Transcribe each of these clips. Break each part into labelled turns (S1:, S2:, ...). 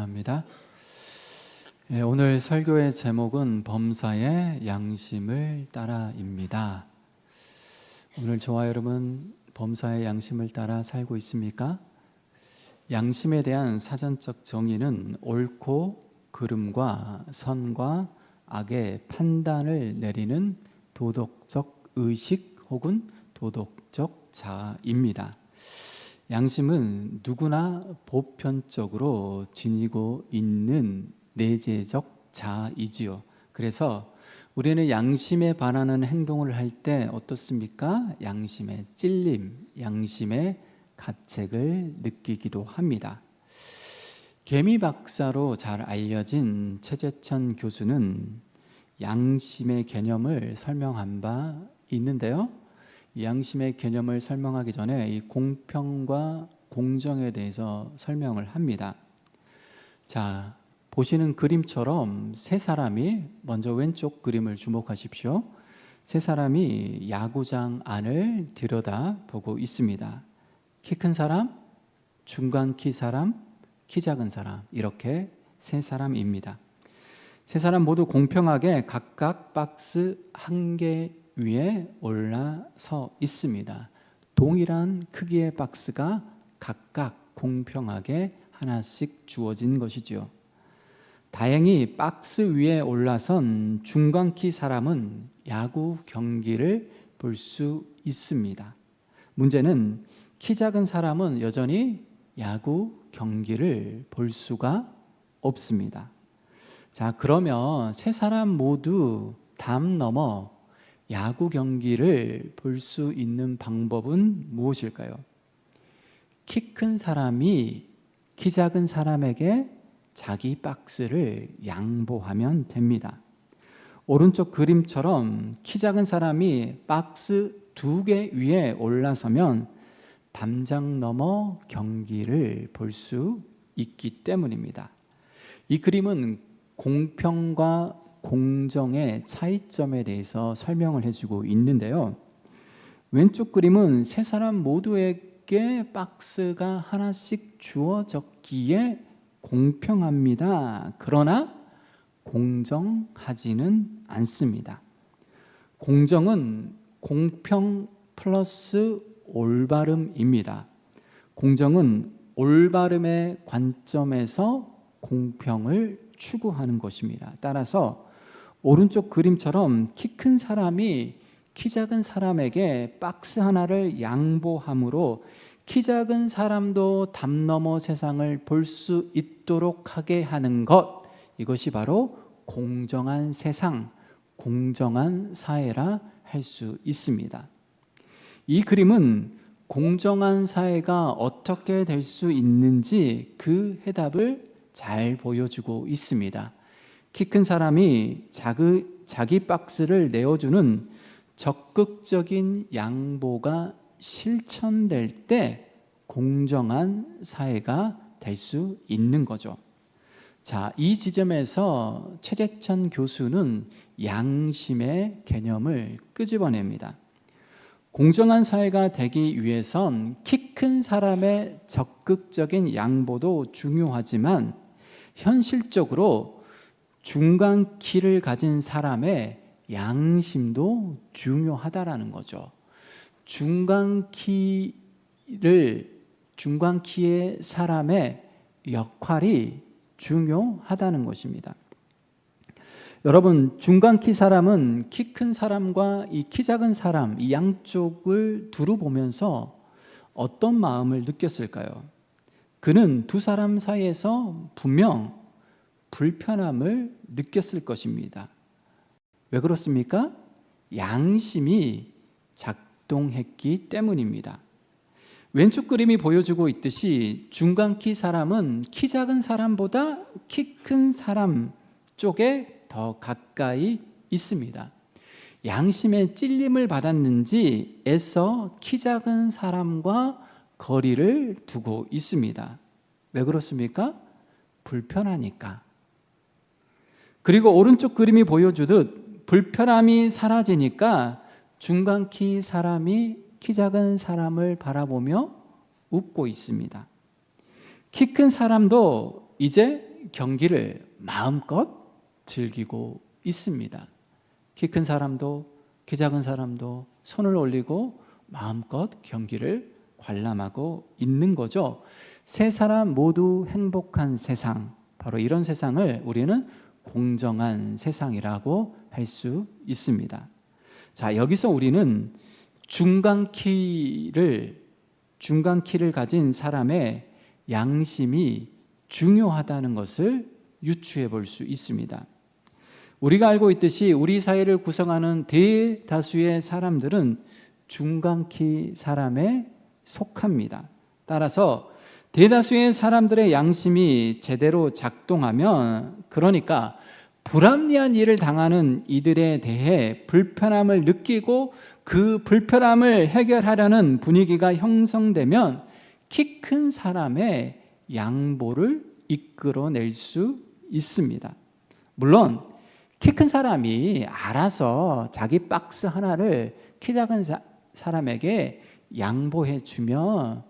S1: 감사합니다. 오늘 설교의 제목은 범사의 양심을 따라입니다. 오늘 저와 여러분 범사의 양심을 따라 살고 있습니까? 양심에 대한 사전적 정의는 옳고 그름과 선과 악의 판단을 내리는 도덕적 의식 혹은 도덕적 자아입니다. 양심은 누구나 보편적으로 지니고 있는 내재적 자아이지요. 그래서 우리는 양심에 반하는 행동을 할 때 어떻습니까? 양심의 찔림, 양심의 가책을 느끼기도 합니다. 개미 박사로 잘 알려진 최재천 교수는 양심의 개념을 설명한 바 있는데요. 이 양심의 개념을 설명하기 전에 이 공평과 공정에 대해서 설명을 합니다. 자, 보시는 그림처럼 세 사람이, 먼저 왼쪽 그림을 주목하십시오. 세 사람이 야구장 안을 들여다보고 있습니다. 키 큰 사람, 중간 키 사람, 키 작은 사람, 이렇게 세 사람입니다. 세 사람 모두 공평하게 각각 박스 한 개 위에 올라서 있습니다. 동일한 크기의 박스가 각각 공평하게 하나씩 주어진 것이죠. 다행히 박스 위에 올라선 중간 키 사람은 야구 경기를 볼 수 있습니다. 문제는 키 작은 사람은 여전히 야구 경기를 볼 수가 없습니다. 자, 그러면 세 사람 모두 담 넘어 야구 경기를 볼 수 있는 방법은 무엇일까요? 키 큰 사람이 키 작은 사람에게 자기 박스를 양보하면 됩니다. 오른쪽 그림처럼 키 작은 사람이 박스 2개 위에 올라서면 담장 넘어 경기를 볼 수 있기 때문입니다. 이 그림은 공평과 공정의 차이점에 대해서 설명을 해주고 있는데요. 왼쪽 그림은 세 사람 모두에게 박스가 하나씩 주어졌기에 공평합니다. 그러나 공정하지는 않습니다. 공정은 공평 플러스 올바름입니다. 공정은 올바름의 관점에서 공평을 추구하는 것입니다. 따라서 오른쪽 그림처럼 키 큰 사람이 키 작은 사람에게 박스 하나를 양보함으로 키 작은 사람도 담 넘어 세상을 볼 수 있도록 하게 하는 것, 이것이 바로 공정한 세상, 공정한 사회라 할 수 있습니다. 이 그림은 공정한 사회가 어떻게 될 수 있는지 그 해답을 잘 보여주고 있습니다. 키 큰 사람이 자기 박스를 내어주는 적극적인 양보가 실천될 때 공정한 사회가 될 수 있는 거죠. 자, 이 지점에서 최재천 교수는 양심의 개념을 끄집어냅니다. 공정한 사회가 되기 위해선 키 큰 사람의 적극적인 양보도 중요하지만 현실적으로 중간 키를 가진 사람의 양심도 중요하다라는 거죠. 중간 키의 사람의 역할이 중요하다는 것입니다. 여러분, 중간 키 사람은 키 큰 사람과 이 키 작은 사람, 이 양쪽을 두루 보면서 어떤 마음을 느꼈을까요? 그는 두 사람 사이에서 분명 불편함을 느꼈을 것입니다. 왜 그렇습니까? 양심이 작동했기 때문입니다. 왼쪽 그림이 보여주고 있듯이 중간 키 사람은 키 작은 사람보다 키 큰 사람 쪽에 더 가까이 있습니다. 양심의 찔림을 받았는지 애써 키 작은 사람과 거리를 두고 있습니다. 왜 그렇습니까? 불편하니까. 그리고 오른쪽 그림이 보여주듯 불편함이 사라지니까 중간 키 사람이 키 작은 사람을 바라보며 웃고 있습니다. 키 큰 사람도 이제 경기를 마음껏 즐기고 있습니다. 키 큰 사람도 키 작은 사람도 손을 올리고 마음껏 경기를 관람하고 있는 거죠. 세 사람 모두 행복한 세상, 바로 이런 세상을 우리는 공정한 세상이라고 할 수 있습니다. 자, 여기서 우리는 중간키를 가진 사람의 양심이 중요하다는 것을 유추해 볼 수 있습니다. 우리가 알고 있듯이 우리 사회를 구성하는 대다수의 사람들은 중간키 사람에 속합니다. 따라서 대다수의 사람들의 양심이 제대로 작동하면, 그러니까 불합리한 일을 당하는 이들에 대해 불편함을 느끼고 그 불편함을 해결하려는 분위기가 형성되면 키 큰 사람의 양보를 이끌어낼 수 있습니다. 물론 키 큰 사람이 알아서 자기 박스 하나를 키 작은 사람에게 양보해 주면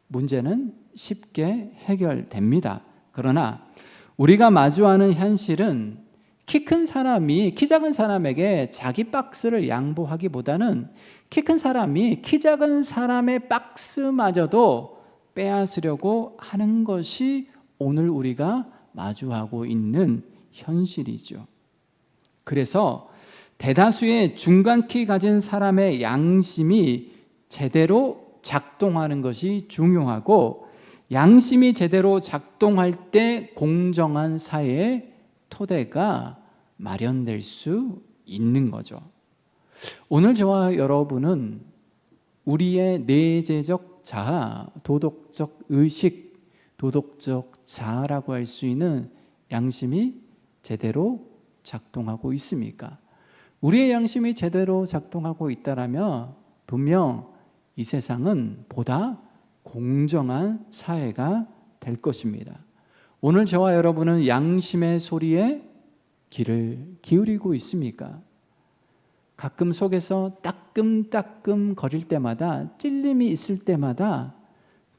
S1: 문제는 쉽게 해결됩니다. 그러나 우리가 마주하는 현실은 키 큰 사람이 키 작은 사람에게 자기 박스를 양보하기보다는 키 큰 사람이 키 작은 사람의 박스마저도 빼앗으려고 하는 것이 오늘 우리가 마주하고 있는 현실이죠. 그래서 대다수의 중간키 가진 사람의 양심이 제대로 작동하는 것이 중요하고, 양심이 제대로 작동할 때 공정한 사회의 토대가 마련될 수 있는 거죠. 오늘 저와 여러분은 우리의 내재적 자아, 도덕적 의식, 도덕적 자아라고 할 수 있는 양심이 제대로 작동하고 있습니까? 우리의 양심이 제대로 작동하고 있다면 분명 이 세상은 보다 공정한 사회가 될 것입니다. 오늘 저와 여러분은 양심의 소리에 귀를 기울이고 있습니까? 가끔 속에서 따끔따끔 거릴 때마다, 찔림이 있을 때마다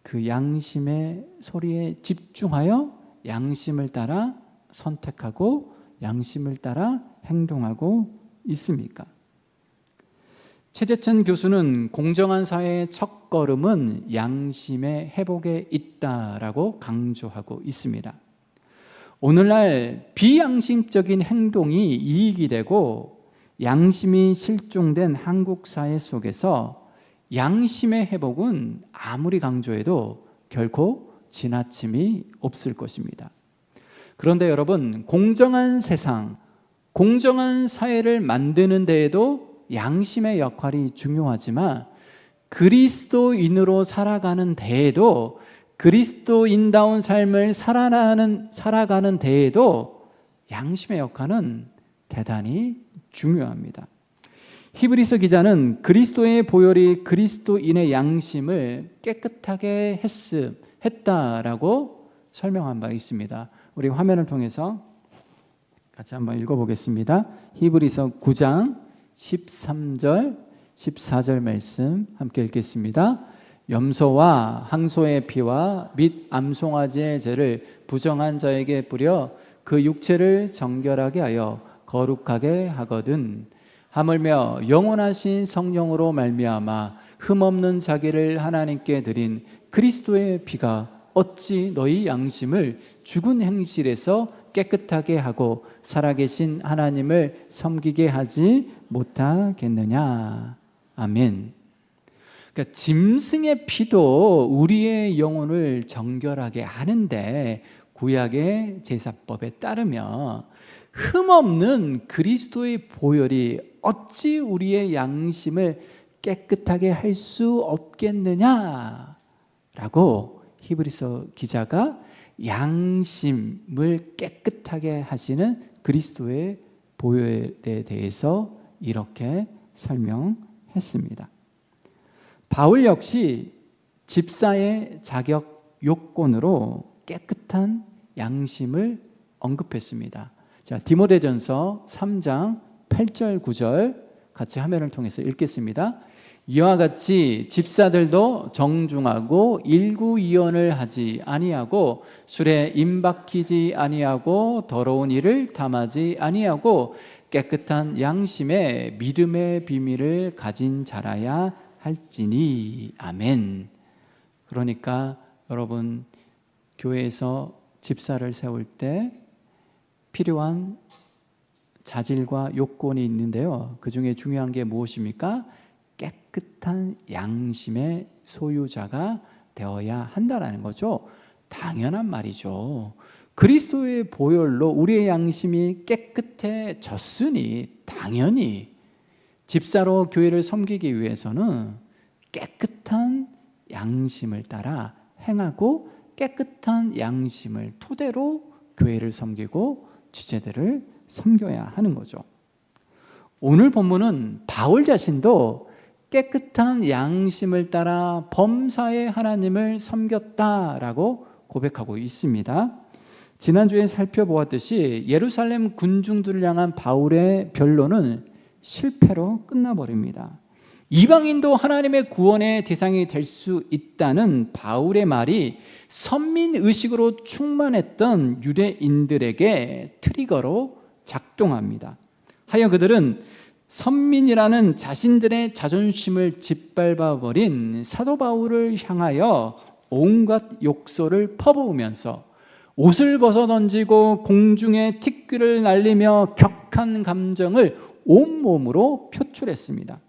S1: 그 양심의 소리에 집중하여 양심을 따라 선택하고 양심을 따라 행동하고 있습니까? 최재천 교수는 공정한 사회의 첫걸음은 양심의 회복에 있다라고 강조하고 있습니다. 오늘날 비양심적인 행동이 이익이 되고 양심이 실종된 한국 사회 속에서 양심의 회복은 아무리 강조해도 결코 지나침이 없을 것입니다. 그런데 여러분, 공정한 세상, 공정한 사회를 만드는 데에도 양심의 역할이 중요하지만 그리스도인으로 살아가는 데에도, 그리스도인다운 삶을 살아가는 데에도 양심의 역할은 대단히 중요합니다. 히브리서 기자는 그리스도의 보혈이 그리스도인의 양심을 깨끗하게 했다라고 설명한 바 있습니다. 우리 화면을 통해서 같이 한번 읽어보겠습니다. 히브리서 9장 13절 14절 말씀 함께 읽겠습니다. 염소와 항소의 피와 및 암송아지의 죄를 부정한 자에게 뿌려 그 육체를 정결하게 하여 거룩하게 하거든, 하물며 영원하신 성령으로 말미암아 흠없는 자기를 하나님께 드린 그리스도의 피가 어찌 너희 양심을 죽은 행실에서 깨끗하게 하고 살아계신 하나님을 섬기게 하지 못하겠느냐. 아멘. 그러니까 짐승의 피도 우리의 영혼을 정결하게 하는데, 구약의 제사법에 따르면 흠없는 그리스도의 보혈이 어찌 우리의 양심을 깨끗하게 할 수 없겠느냐라고 히브리서 기자가 양심을 깨끗하게 하시는 그리스도의 보혈에 대해서 이렇게 설명했습니다. 바울 역시 집사의 자격 요건으로 깨끗한 양심을 언급했습니다. 자, 디모데전서 3장 8절 9절 같이 화면을 통해서 읽겠습니다. 이와 같이 집사들도 정중하고 일구이언을 하지 아니하고 술에 임박히지 아니하고 더러운 일을 담하지 아니하고 깨끗한 양심에 믿음의 비밀을 가진 자라야 할지니. 아멘. 그러니까 여러분, 교회에서 집사를 세울 때 필요한 자질과 요건이 있는데요, 그 중에 중요한 게 무엇입니까? 깨끗한 양심의 소유자가 되어야 한다라는 거죠. 당연한 말이죠. 그리스도의 보혈로 우리의 양심이 깨끗해졌으니 당연히 집사로 교회를 섬기기 위해서는 깨끗한 양심을 따라 행하고 깨끗한 양심을 토대로 교회를 섬기고 지체들을 섬겨야 하는 거죠. 오늘 본문은 바울 자신도 깨끗한 양심을 따라 범사의 하나님을 섬겼다라고 고백하고 있습니다. 지난주에 살펴보았듯이 예루살렘 군중들을 향한 바울의 변론은 실패로 끝나버립니다. 이방인도 하나님의 구원의 대상이 될 수 있다는 바울의 말이 선민의식으로 충만했던 유대인들에게 트리거로 작동합니다. 하여 그들은 선민이라는 자신들의 자존심을 짓밟아버린 사도 바울을 향하여 온갖 욕설을 퍼부으면서 옷을 벗어던지고 공중에 티끌을 날리며 격한 감정을 온몸으로 표출했습니다.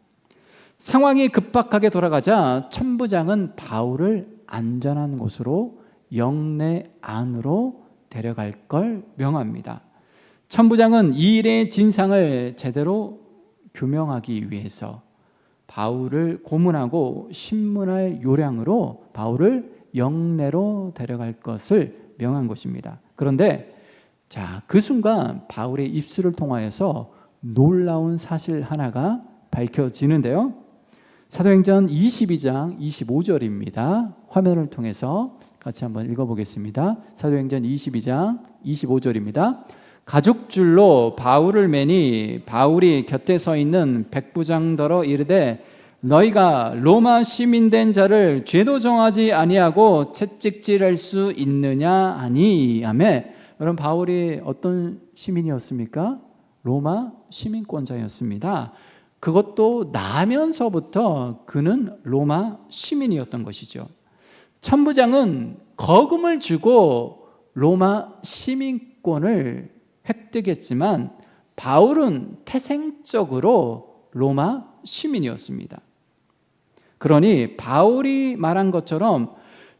S1: 상황이 급박하게 돌아가자 천부장은 바울을 안전한 곳으로 영내 안으로 데려갈 걸 명합니다. 천부장은 이 일의 진상을 제대로 규명하기 위해서 바울을 고문하고 신문할 요량으로 바울을 영내로 데려갈 것을 명한 것입니다. 그런데 그 순간 바울의 입술을 통하여서 놀라운 사실 하나가 밝혀지는데요, 사도행전 22장 25절입니다. 화면을 통해서 같이 한번 읽어보겠습니다. 사도행전 22장 25절입니다. 가죽줄로 바울을 매니 바울이 곁에 서 있는 백부장더러 이르되 너희가 로마 시민된 자를 죄도 정하지 아니하고 채찍질할 수 있느냐 하니. 아멘. 여러분, 바울이 어떤 시민이었습니까? 로마 시민권자였습니다. 그것도 나면서부터 그는 로마 시민이었던 것이죠. 천부장은 거금을 주고 로마 시민권을 획득했지만 바울은 태생적으로 로마 시민이었습니다. 그러니 바울이 말한 것처럼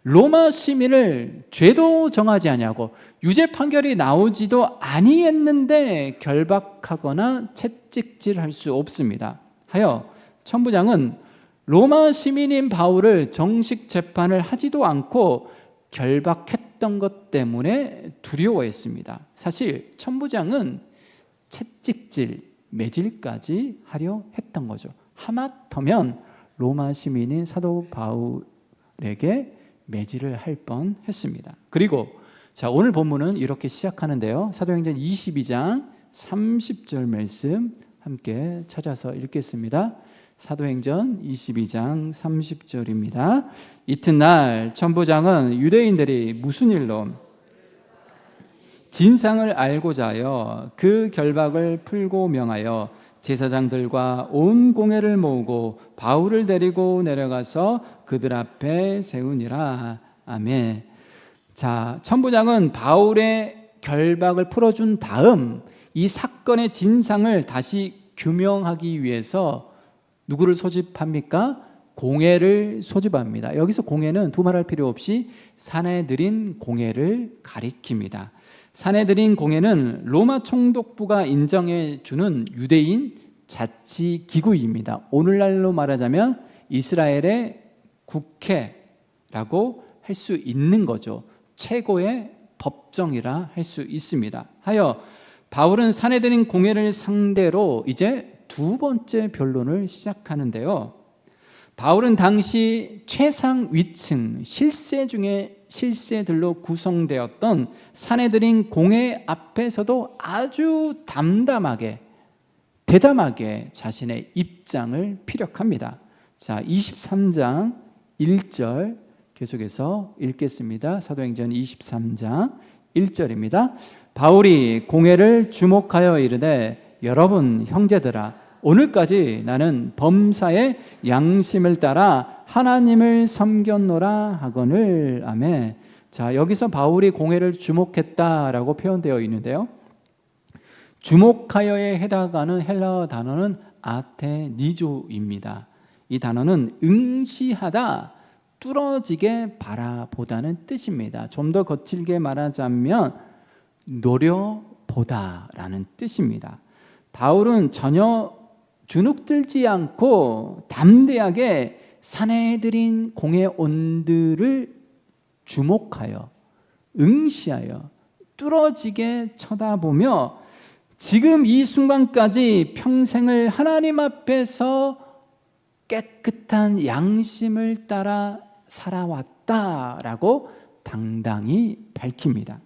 S1: 로마 시민을 죄도 정하지 아니하고 유죄 판결이 나오지도 아니했는데 결박하거나 채찍질할 수 없습니다. 하여 천부장은 로마 시민인 바울을 정식 재판을 하지도 않고 결박했던 것 때문에 두려워했습니다. 사실 천부장은 채찍질, 매질까지 하려 했던 거죠. 하마터면 로마 시민인 사도 바울에게 매질을 할 뻔했습니다. 그리고 오늘 본문은 이렇게 시작하는데요, 사도행전 22장 30절 말씀 함께 찾아서 읽겠습니다. 사도행전 22장 30절입니다. 이튿날 천부장은 유대인들이 무슨 일로 진상을 알고자 하여 그 결박을 풀고 명하여 제사장들과 온 공회를 모으고 바울을 데리고 내려가서 그들 앞에 세우니라. 아멘. 천부장은 바울의 결박을 풀어준 다음 이 사건의 진상을 다시 규명하기 위해서 누구를 소집합니까? 공회를 소집합니다. 여기서 공회는 두말할 필요 없이 산헤드린 공회를 가리킵니다. 산헤드린 공회는 로마 총독부가 인정해 주는 유대인 자치기구입니다. 오늘날로 말하자면 이스라엘의 국회라고 할 수 있는 거죠. 최고의 법정이라 할 수 있습니다. 하여 바울은 산헤드린 공회를 상대로 이제 두 번째 변론을 시작하는데요, 바울은 당시 최상 위층 실세 중에 실세들로 구성되었던 산헤드린 공회 앞에서도 아주 담담하게 대담하게 자신의 입장을 피력합니다. 자, 23장 1절 계속해서 읽겠습니다. 사도행전 23장 1절입니다. 바울이 공회를 주목하여 이르되 여러분 형제들아 오늘까지 나는 범사의 양심을 따라 하나님을 섬겼노라 하거늘. 아멘. 자, 여기서 바울이 공회를 주목했다라고 표현되어 있는데요, 주목하여에 해당하는 헬라어 단어는 아테니조입니다. 이 단어는 응시하다, 뚫어지게 바라보다는 뜻입니다. 좀 더 거칠게 말하자면 노려보다라는 뜻입니다. 바울은 전혀 주눅들지 않고 담대하게 사내들인 공회원들을 주목하여 응시하여 뚫어지게 쳐다보며 지금 이 순간까지 평생을 하나님 앞에서 깨끗한 양심을 따라 살아왔다라고 당당히 밝힙니다.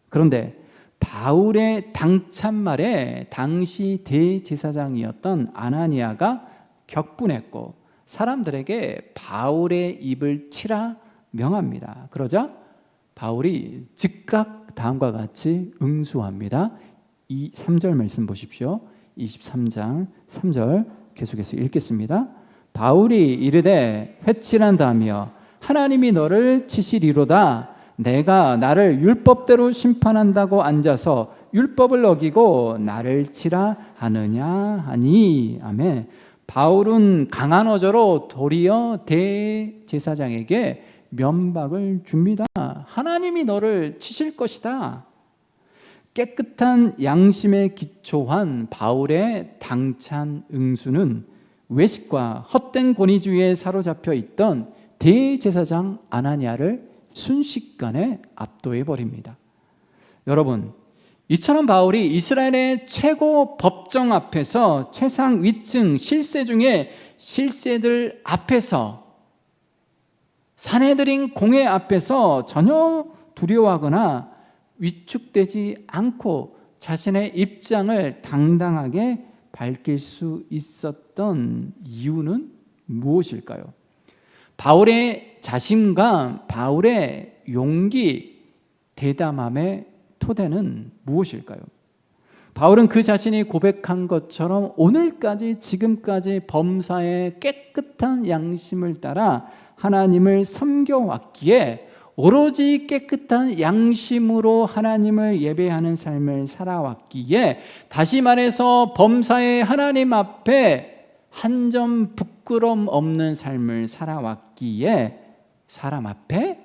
S1: 그런데 바울의 당찬 말에 당시 대제사장이었던 아나니아가 격분했고 사람들에게 바울의 입을 치라 명합니다. 그러자 바울이 즉각 다음과 같이 응수합니다. 이 3절 말씀 보십시오. 23장 3절 계속해서 읽겠습니다. 바울이 이르되 회칠한다며 하나님이 너를 치시리로다. 내가 나를 율법대로 심판한다고 앉아서 율법을 어기고 나를 치라 하느냐 하니. 아멘. 바울은 강한 어조로 도리어 대제사장에게 면박을 줍니다. 하나님이 너를 치실 것이다. 깨끗한 양심에 기초한 바울의 당찬 응수는 외식과 헛된 권위주의에 사로잡혀 있던 대제사장 아나니아를 순식간에 압도해 버립니다. 여러분, 이처럼 바울이 이스라엘의 최고 법정 앞에서 최상 위층 실세 중에 실세들 앞에서 사내들인 공회 앞에서 전혀 두려워하거나 위축되지 않고 자신의 입장을 당당하게 밝힐 수 있었던 이유는 무엇일까요? 바울의 자신감, 바울의 용기, 대담함의 토대는 무엇일까요? 바울은 그 자신이 고백한 것처럼 오늘까지 지금까지 범사의 깨끗한 양심을 따라 하나님을 섬겨왔기에 오로지 깨끗한 양심으로 하나님을 예배하는 삶을 살아왔기에 다시 말해서 범사의 하나님 앞에 한 점 부끄럼 없는 삶을 살아왔기에 사람 앞에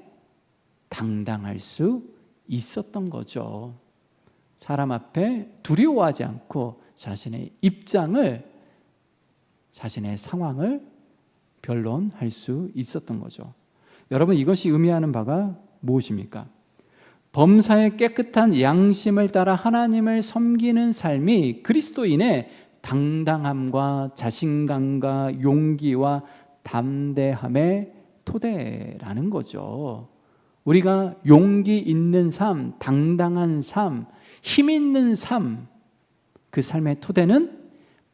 S1: 당당할 수 있었던 거죠. 사람 앞에 두려워하지 않고 자신의 입장을, 자신의 상황을 변론할 수 있었던 거죠. 여러분, 이것이 의미하는 바가 무엇입니까? 범사의 깨끗한 양심을 따라 하나님을 섬기는 삶이 그리스도인의 당당함과 자신감과 용기와 담대함의 토대라는 거죠. 우리가 용기 있는 삶, 당당한 삶, 힘 있는 삶, 그 삶의 토대는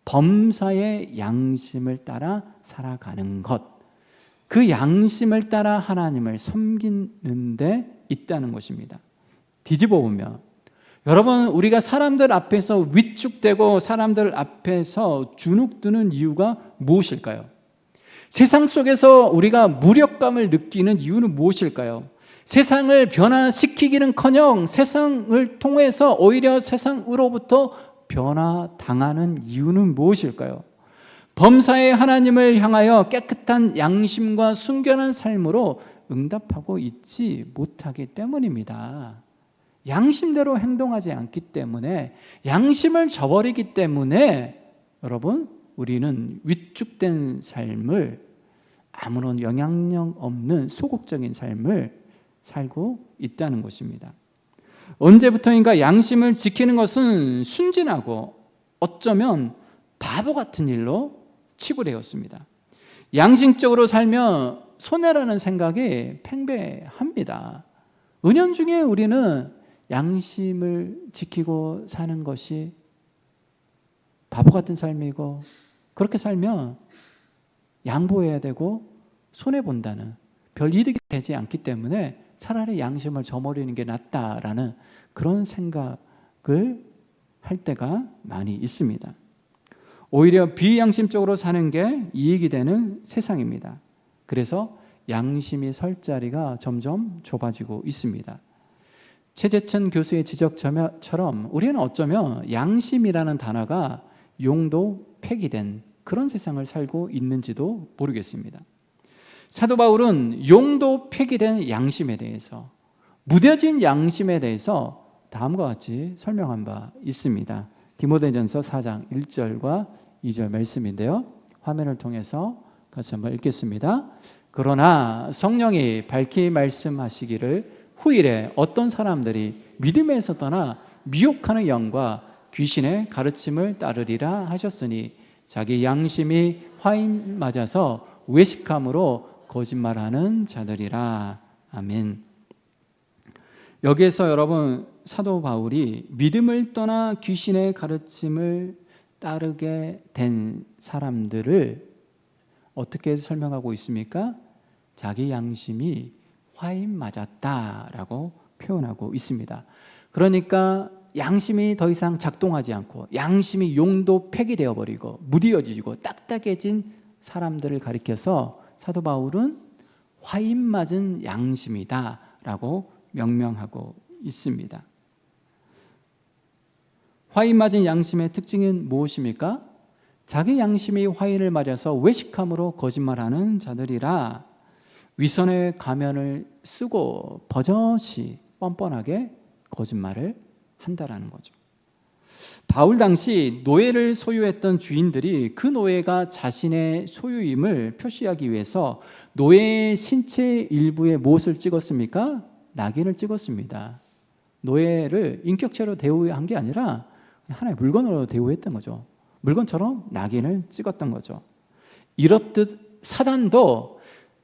S1: 범사의 양심을 따라 살아가는 것, 그 양심을 따라 하나님을 섬기는 데 있다는 것입니다. 뒤집어 보면 여러분, 우리가 사람들 앞에서 위축되고 사람들 앞에서 주눅드는 이유가 무엇일까요? 세상 속에서 우리가 무력감을 느끼는 이유는 무엇일까요? 세상을 변화시키기는커녕 세상을 통해서 오히려 세상으로부터 변화당하는 이유는 무엇일까요? 범사의 하나님을 향하여 깨끗한 양심과 순결한 삶으로 응답하고 있지 못하기 때문입니다. 양심대로 행동하지 않기 때문에, 양심을 저버리기 때문에 여러분, 우리는 위축된 삶을, 아무런 영향력 없는 소극적인 삶을 살고 있다는 것입니다. 언제부터인가 양심을 지키는 것은 순진하고 어쩌면 바보 같은 일로 치부되었습니다. 양심적으로 살면 손해라는 생각이 팽배합니다. 은연중에 우리는 양심을 지키고 사는 것이 바보 같은 삶이고, 그렇게 살면 양보해야 되고 손해본다는, 별 이득이 되지 않기 때문에 차라리 양심을 저버리는 게 낫다라는 그런 생각을 할 때가 많이 있습니다. 오히려 비양심적으로 사는 게 이익이 되는 세상입니다. 그래서 양심이 설 자리가 점점 좁아지고 있습니다. 최재천 교수의 지적처럼 우리는 어쩌면 양심이라는 단어가 용도 폐기된 그런 세상을 살고 있는지도 모르겠습니다. 사도 바울은 용도 폐기된 양심에 대해서, 무뎌진 양심에 대해서 다음과 같이 설명한 바 있습니다. 디모데전서 4장 1절과 2절 말씀인데요. 화면을 통해서 같이 한번 읽겠습니다. 그러나 성령이 밝히 말씀하시기를 후일에 어떤 사람들이 믿음에서 떠나 미혹하는 영과 귀신의 가르침을 따르리라 하셨으니 자기 양심이 화인 맞아서 외식함으로 거짓말하는 자들이라. 아멘. 여기에서 여러분, 사도 바울이 믿음을 떠나 귀신의 가르침을 따르게 된 사람들을 어떻게 설명하고 있습니까? 자기 양심이 화인 맞았다라고 표현하고 있습니다. 그러니까 양심이 더 이상 작동하지 않고 양심이 용도 폐기되어 버리고 무뎌지고 딱딱해진 사람들을 가리켜서 사도 바울은 화인 맞은 양심이다라고 명명하고 있습니다. 화인 맞은 양심의 특징은 무엇입니까? 자기 양심이 화인을 맞아서 외식함으로 거짓말하는 자들이라 위선의 가면을 쓰고 버젓이 뻔뻔하게 거짓말을 한다라는 거죠. 바울 당시 노예를 소유했던 주인들이 그 노예가 자신의 소유임을 표시하기 위해서 노예의 신체 일부에 무엇을 찍었습니까? 낙인을 찍었습니다. 노예를 인격체로 대우한 게 아니라 하나의 물건으로 대우했던 거죠. 물건처럼 낙인을 찍었던 거죠. 이렇듯 사단도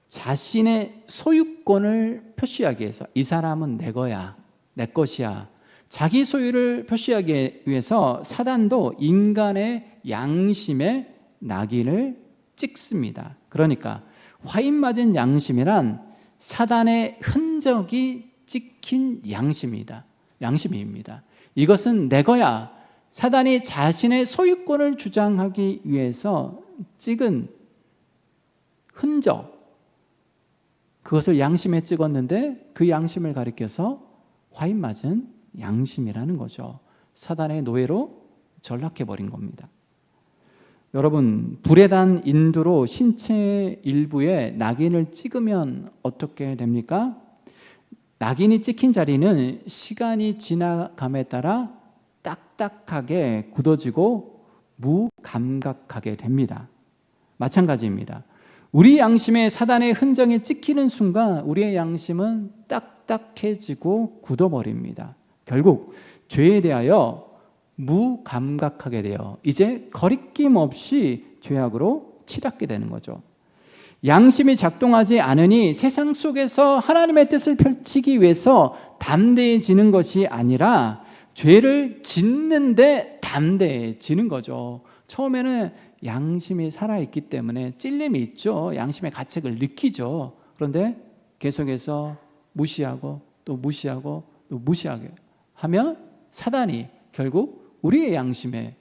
S1: 자신의 소유권을 표시하기 위해서 이 사람은 내 거야, 내 것이야, 자기 소유를 표시하기 위해서 사단도 인간의 양심에 낙인을 찍습니다. 그러니까 화인 맞은 양심이란 사단의 흔적이 찍힌 양심입니다. 이것은 내 거야. 사단이 자신의 소유권을 주장하기 위해서 찍은 흔적, 그것을 양심에 찍었는데 그 양심을 가리켜서 화인 맞은 양심이라는 거죠. 사단의 노예로 전락해버린 겁니다. 여러분, 불에 단 인두로 신체 일부에 낙인을 찍으면 어떻게 됩니까? 낙인이 찍힌 자리는 시간이 지나감에 따라 딱딱하게 굳어지고 무감각하게 됩니다. 마찬가지입니다. 우리 양심에 사단의 흔적이 찍히는 순간 우리의 양심은 딱딱해지고 굳어버립니다. 결국 죄에 대하여 무감각하게 되어 이제 거리낌 없이 죄악으로 치닫게 되는 거죠. 양심이 작동하지 않으니 세상 속에서 하나님의 뜻을 펼치기 위해서 담대해지는 것이 아니라 죄를 짓는데 담대해지는 거죠. 처음에는 양심이 살아있기 때문에 찔림이 있죠. 양심의 가책을 느끼죠. 그런데 계속해서 무시하고 또 무시하고 또 무시하게 하면 사단이 결국 우리의 양심에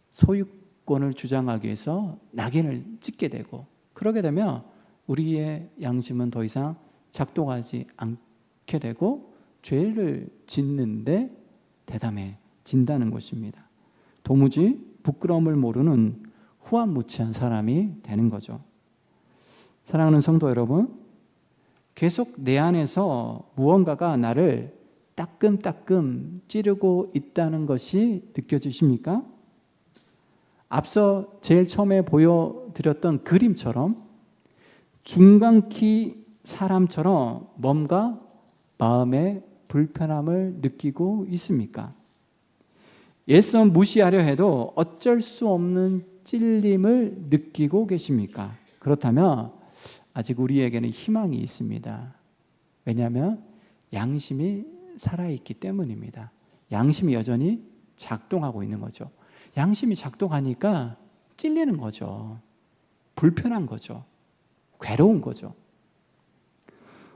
S1: 소유권을 주장하기 위해서 낙인을 찍게 되고, 그러게 되면 우리의 양심은 더 이상 작동하지 않게 되고 죄를 짓는데 대담해진다는 것입니다. 도무지 부끄러움을 모르는 후한무치한 사람이 되는 거죠. 사랑하는 성도 여러분, 계속 내 안에서 무언가가 나를 따끔따끔 찌르고 있다는 것이 느껴지십니까? 앞서 제일 처음에 보여드렸던 그림처럼 중간키 사람처럼 뭔가 마음에 불편함을 느끼고 있습니까? 예수 무시하려 해도 어쩔 수 없는 찔림을 느끼고 계십니까? 그렇다면 아직 우리에게는 희망이 있습니다. 왜냐하면 양심이 살아있기 때문입니다. 양심이 여전히 작동하고 있는 거죠. 양심이 작동하니까 찔리는 거죠. 불편한 거죠. 괴로운 거죠.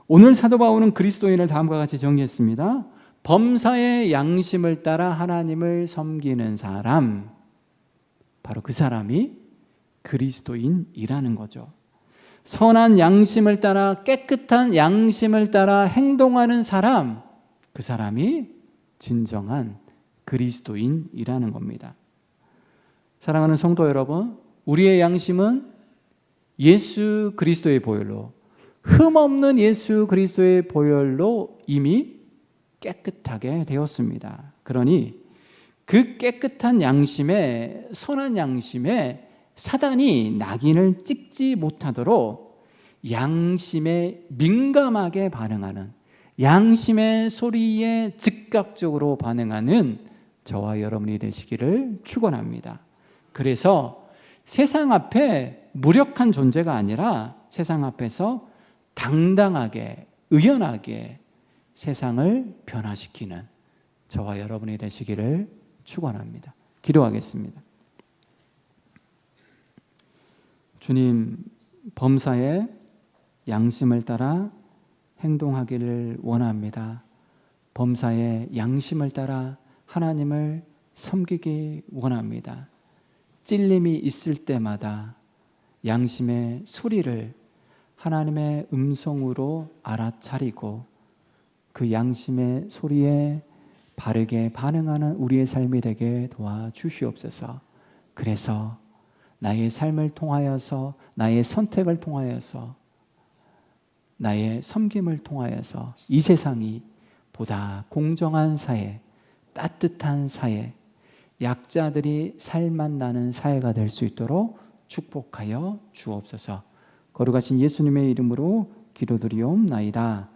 S1: 오늘 사도 바울은 그리스도인을 다음과 같이 정리했습니다. 범사의 양심을 따라 하나님을 섬기는 사람, 바로 그 사람이 그리스도인이라는 거죠. 선한 양심을 따라, 깨끗한 양심을 따라 행동하는 사람, 그 사람이 진정한 그리스도인이라는 겁니다. 사랑하는 성도 여러분, 우리의 양심은 예수 그리스도의 보혈로, 흠없는 예수 그리스도의 보혈로 이미 깨끗하게 되었습니다. 그러니 그 깨끗한 양심에, 선한 양심에 사단이 낙인을 찍지 못하도록 양심에 민감하게 반응하는, 양심의 소리에 즉각적으로 반응하는 저와 여러분이 되시기를 축원합니다. 그래서 세상 앞에 무력한 존재가 아니라 세상 앞에서 당당하게, 의연하게 세상을 변화시키는 저와 여러분이 되시기를 축원합니다. 기도하겠습니다. 주님, 범사의 양심을 따라 행동하기를 원합니다. 범사의 양심을 따라 하나님을 섬기기 원합니다. 찔림이 있을 때마다 양심의 소리를 하나님의 음성으로 알아차리고 그 양심의 소리에 바르게 반응하는 우리의 삶이 되게 도와주시옵소서. 그래서 나의 삶을 통하여서, 나의 선택을 통하여서, 나의 섬김을 통하여서 이 세상이 보다 공정한 사회, 따뜻한 사회, 약자들이 살만 나는 사회가 될 수 있도록 축복하여 주옵소서. 거룩하신 예수님의 이름으로 기도드리옵나이다.